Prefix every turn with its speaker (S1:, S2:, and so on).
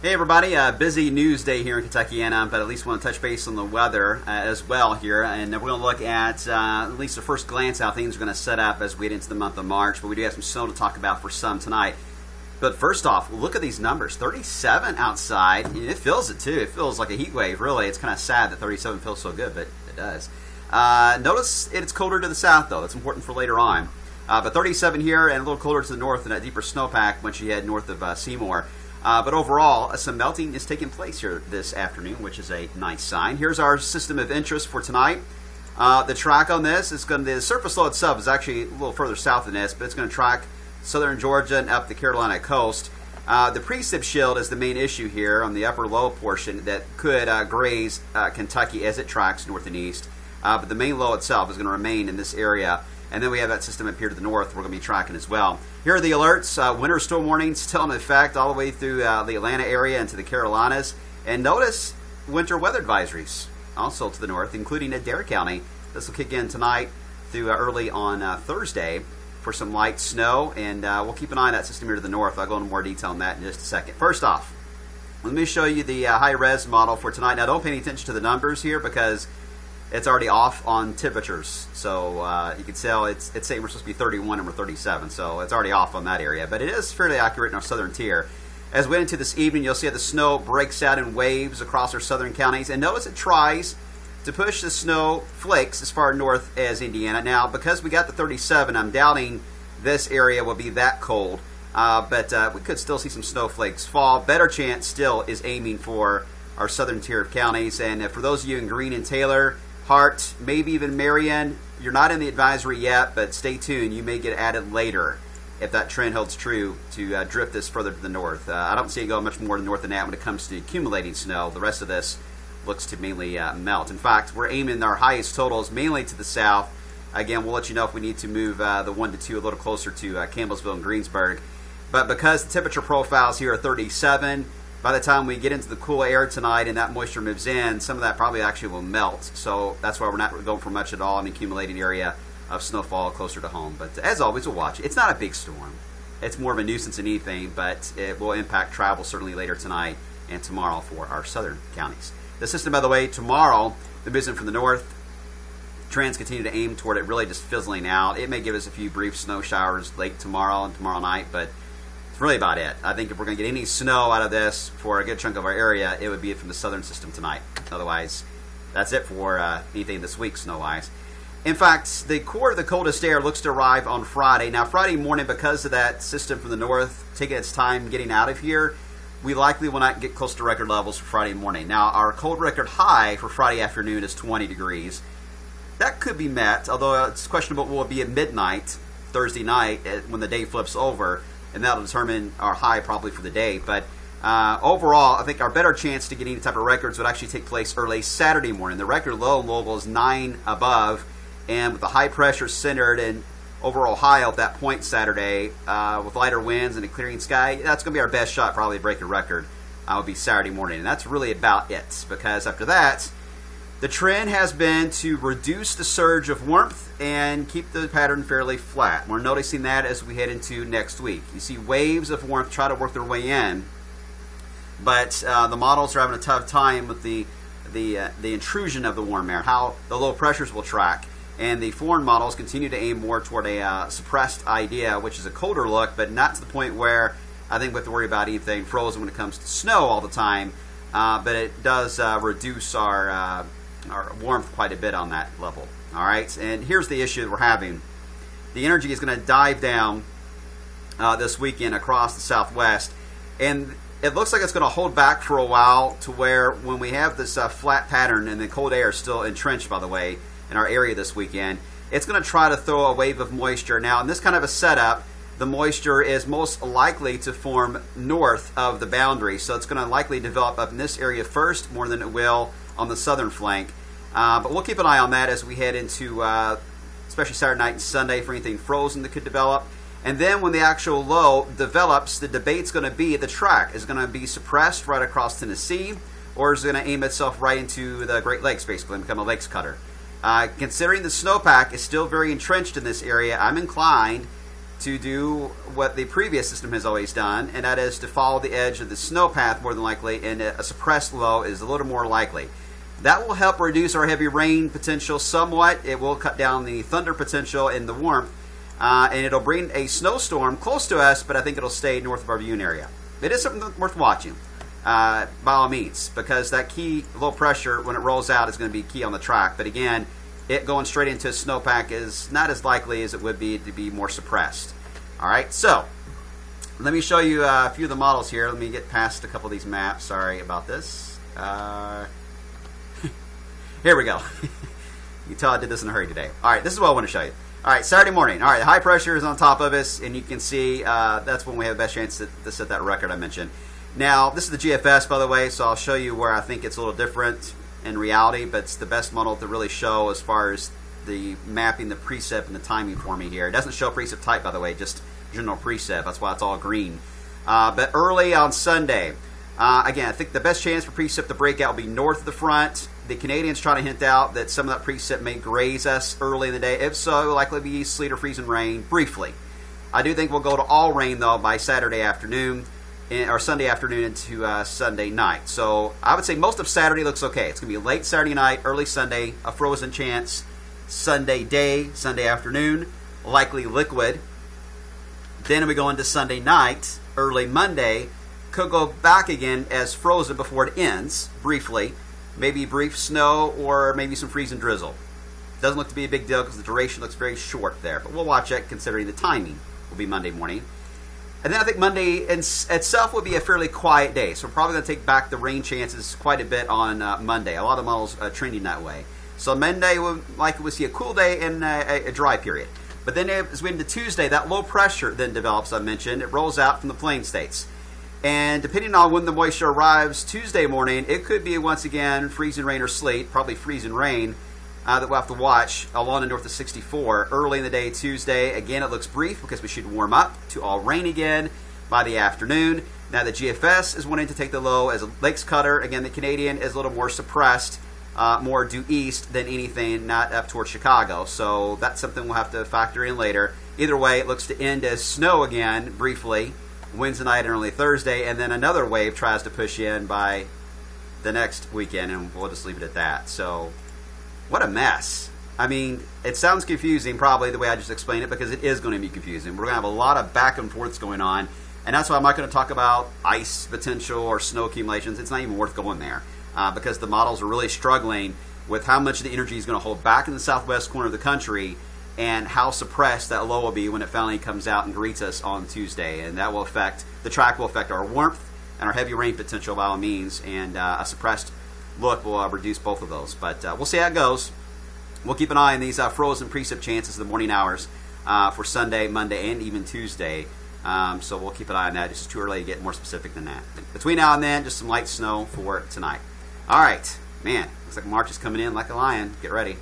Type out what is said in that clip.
S1: Hey everybody, busy news day here in Kentuckiana, but at least want to touch base on the weather as well here, and we're going to look at least the first glance how things are going to set up as we get into the month of March, but we do have some snow to talk about for some tonight. But first off, look at these numbers, 37 outside, it feels it too, it feels like a heat wave really. It's kind of sad that 37 feels so good, but it does. Notice it's colder to the south though, that's important for later on. But 37 here and a little colder to the north in that deeper snowpack once you head north of Seymour. But overall, some melting is taking place here this afternoon, which is a nice sign. Here's our system of interest for tonight. The track on this is going to, the surface low itself is actually a little further south than this, but it's going to track southern Georgia and up the Carolina coast. The precip shield is the main issue here on the upper low portion that could graze Kentucky as it tracks north and east. But the main low itself is going to remain in this area. And then we have that system up here to the north we're going to be tracking as well. Here are the alerts. Winter storm warnings still in effect all the way through the Atlanta area into the Carolinas. And notice winter weather advisories also to the north, including Adair County. This will kick in tonight through early on Thursday for some light snow. And we'll keep an eye on that system here to the north. I'll go into more detail on that in just a second. First off, let me show you the high-res model for tonight. Now, don't pay any attention to the numbers here because it's already off on temperatures, so you can tell it's saying we're supposed to be 31 and we're 37, so it's already off on that area. But it is fairly accurate in our southern tier. As we get into this evening, you'll see how the snow breaks out in waves across our southern counties, and notice it tries to push the snow flakes as far north as Indiana. Now, because we got the 37, I'm doubting this area will be that cold, but we could still see some snowflakes fall. Better chance still is aiming for our southern tier of counties, and for those of you in Greene and Taylor, Hart, maybe even Marion, you're not in the advisory yet, but stay tuned. You may get added later if that trend holds true to drift this further to the north. I don't see it going much more to the north than that when it comes to accumulating snow. The rest of this looks to mainly melt. In fact, we're aiming our highest totals mainly to the south. Again, we'll let you know if we need to move the 1 to 2 a little closer to Campbellsville and Greensburg. But because the temperature profiles here are 37, by the time we get into the cool air tonight and that moisture moves in, some of that probably actually will melt. So that's why we're not going for much at all in the accumulating area of snowfall closer to home. But as always, we'll watch it. It's not a big storm. It's more of a nuisance than anything, but it will impact travel certainly later tonight and tomorrow for our southern counties. The system, by the way, tomorrow, the movement from the north, trends continue to aim toward it really just fizzling out. It may give us a few brief snow showers late tomorrow and tomorrow night, but it's really about it. I think if we're going to get any snow out of this for a good chunk of our area, it would be from the southern system tonight. Otherwise, that's it for anything this week snow-wise. In fact, the core of the coldest air looks to arrive on Friday. Now, Friday morning, because of that system from the north taking its time getting out of here, we likely will not get close to record levels for Friday morning. Now, our cold record high for Friday afternoon is 20 degrees. That could be met, although it's questionable will it be at midnight Thursday night when the day flips over, and that'll determine our high probably for the day. But overall, I think our better chance to get any type of records would actually take place early Saturday morning. The record low in Louisville is 9 above, and with the high pressure centered and overall high at that point Saturday, with lighter winds and a clearing sky, that's going to be our best shot probably to break a record. Would be Saturday morning, and that's really about it, because after that, the trend has been to reduce the surge of warmth and keep the pattern fairly flat. We're noticing that as we head into next week. You see waves of warmth try to work their way in, but the models are having a tough time with the intrusion of the warm air, how the low pressures will track. And the foreign models continue to aim more toward a suppressed idea, which is a colder look, but not to the point where I think we have to worry about anything frozen when it comes to snow all the time. But it does reduce our warmth quite a bit on that level. All right, and here's the issue that we're having. The energy is going to dive down this weekend across the southwest, and it looks like it's going to hold back for a while to where when we have this flat pattern and the cold air is still entrenched, by the way, in our area this weekend, it's going to try to throw a wave of moisture. Now, in this kind of a setup, the moisture is most likely to form north of the boundary, so it's going to likely develop up in this area first more than it will on the southern flank. But we'll keep an eye on that as we head into especially Saturday night and Sunday for anything frozen that could develop. And then when the actual low develops, the debate's going to be the track. Is it going to be suppressed right across Tennessee, or is it going to aim itself right into the Great Lakes, basically, and become a lakes cutter? Considering the snowpack is still very entrenched in this area, I'm inclined to do what the previous system has always done, and that is to follow the edge of the snowpath more than likely, and a suppressed low is a little more likely. That will help reduce our heavy rain potential somewhat. It will cut down the thunder potential and the warmth, and it'll bring a snowstorm close to us, but I think it'll stay north of our viewing area. It is something worth watching, by all means, because that key low pressure, when it rolls out, is going to be key on the track. But again, it going straight into a snowpack is not as likely as it would be to be more suppressed. All right, so let me show you a few of the models here. Let me get past a couple of these maps. Sorry about this. Here we go. You can tell I did this in a hurry today. All right, this is what I want to show you. All right, Saturday morning. All right, the high pressure is on top of us, and you can see that's when we have the best chance to set that record I mentioned. Now, this is the GFS, by the way, so I'll show you where I think it's a little different in reality, but it's the best model to really show as far as the mapping, the precip, and the timing for me here. It doesn't show precip type, by the way, just general precip. That's why it's all green. But early on Sunday, again, I think the best chance for precip to break out will be north of the front. The Canadians trying to hint out that some of that precip may graze us early in the day. If so, likely be sleet or freezing rain briefly. I do think we'll go to all rain, though, by Saturday afternoon, or Sunday afternoon into Sunday night. So I would say most of Saturday looks okay. It's going to be late Saturday night, early Sunday, a frozen chance. Sunday day, Sunday afternoon, likely liquid. Then we go into Sunday night, early Monday, could go back again as frozen before it ends, briefly. Maybe brief snow or maybe some freezing drizzle. Doesn't look to be a big deal because the duration looks very short there, but we'll watch it considering the timing will be Monday morning. And then I think Monday itself will be a fairly quiet day, so we're probably going to take back the rain chances quite a bit on Monday. A lot of models are trending that way. So Monday will likely see a cool day and a dry period. But then as we get into Tuesday, that low pressure then develops, I mentioned. It rolls out from the plain states. And depending on when the moisture arrives Tuesday morning, it could be once again freezing rain or sleet, probably freezing rain, that we'll have to watch along the north of 64. Early in the day Tuesday, again, it looks brief because we should warm up to all rain again by the afternoon. Now the GFS is wanting to take the low as a lakes cutter. Again, the Canadian is a little more suppressed, more due east than anything, not up towards Chicago. So that's something we'll have to factor in later. Either way, it looks to end as snow again briefly Wednesday night and early Thursday, and then another wave tries to push in by the next weekend, and we'll just leave it at that. So what a mess. I mean, it sounds confusing probably the way I just explained it, because it is going to be confusing. We're going to have a lot of back and forths going on, and that's why I'm not going to talk about ice potential or snow accumulations. It's not even worth going there, because the models are really struggling with how much the energy is going to hold back in the southwest corner of the country and how suppressed that low will be when it finally comes out and greets us on Tuesday. And that will affect, the track will affect our warmth and our heavy rain potential by all means, and a suppressed look will reduce both of those. But we'll see how it goes. We'll keep an eye on these frozen precip chances in the morning hours for Sunday, Monday, and even Tuesday. So we'll keep an eye on that. It's just too early to get more specific than that. Between now and then, just some light snow for tonight. All right. Man, looks like March is coming in like a lion. Get ready.